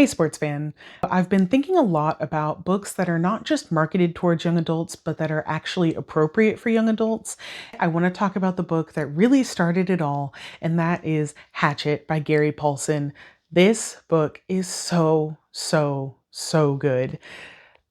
Hey, sports fan. I've been thinking a lot about books that are not just marketed towards young adults, but that are actually appropriate for young adults. I want to talk about the book that really started it all, and that is Hatchet by Gary Paulson. This book is so good.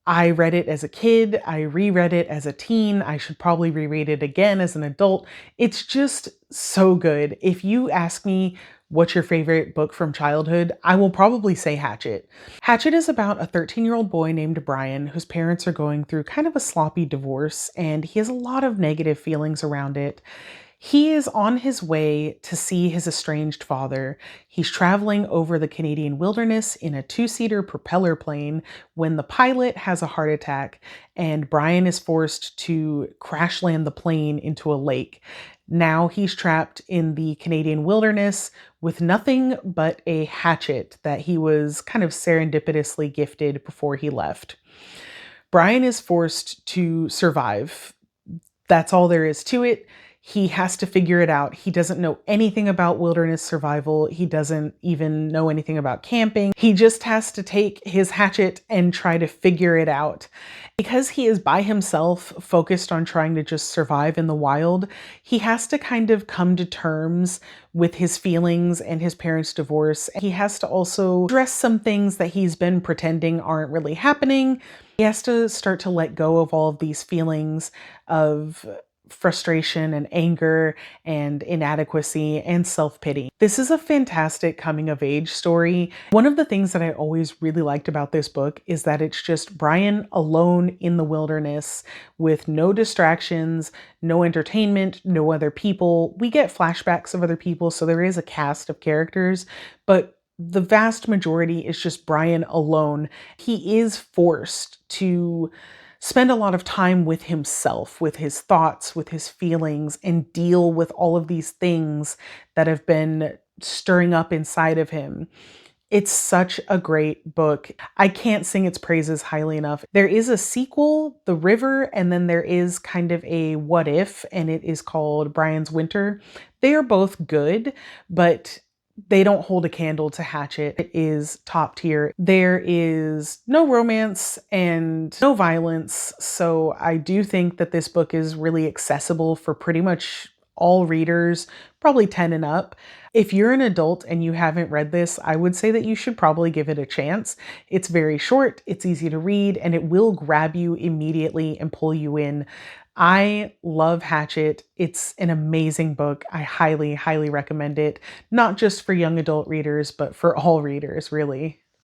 I read it as a kid. I reread it as a teen. I should probably reread it again as an adult. It's just so good. If you ask me what's your favorite book from childhood, I will probably say Hatchet. Hatchet is about a 13-year-old boy named Brian whose parents are going through kind of a sloppy divorce, and he has a lot of negative feelings around it. He is on his way to see his estranged father. He's traveling over the Canadian wilderness in a two-seater propeller plane when the pilot has a heart attack and Brian is forced to crash land the plane into a lake. Now he's trapped in the Canadian wilderness with nothing but a hatchet that he was kind of serendipitously gifted before he left. Brian is forced to survive. That's all there is to it. He has to figure it out. He doesn't know anything about wilderness survival. He doesn't even know anything about camping. He just has to take his hatchet and try to figure it out. Because he is by himself, focused on trying to just survive in the wild, he has to kind of come to terms with his feelings and his parents' divorce. He has to also address some things that he's been pretending aren't really happening. He has to start to let go of all of these feelings of frustration and anger and inadequacy and self-pity. This is a fantastic coming of age story. One of the things that I always really liked about this book is that it's just Brian alone in the wilderness with no distractions, no entertainment, no other people. We get flashbacks of other people, so there is a cast of characters, but the vast majority is just Brian alone. He is forced to spend a lot of time with himself, with his thoughts, with his feelings, and deal with all of these things that have been stirring up inside of him. It's such a great book. I can't sing its praises highly enough. There is a sequel, The River, and then there is kind of a what if, and it is called Brian's Winter. They are both good, but they don't hold a candle to Hatchet. It is top tier. There is no romance and no violence, so I do think that this book is really accessible for pretty much all readers, probably 10 and up. If you're an adult and you haven't read this, I would say that you should probably give it a chance. It's very short, it's easy to read, and it will grab you immediately and pull you in. I love Hatchet. It's an amazing book. I highly recommend it, not just for young adult readers, but for all readers, really.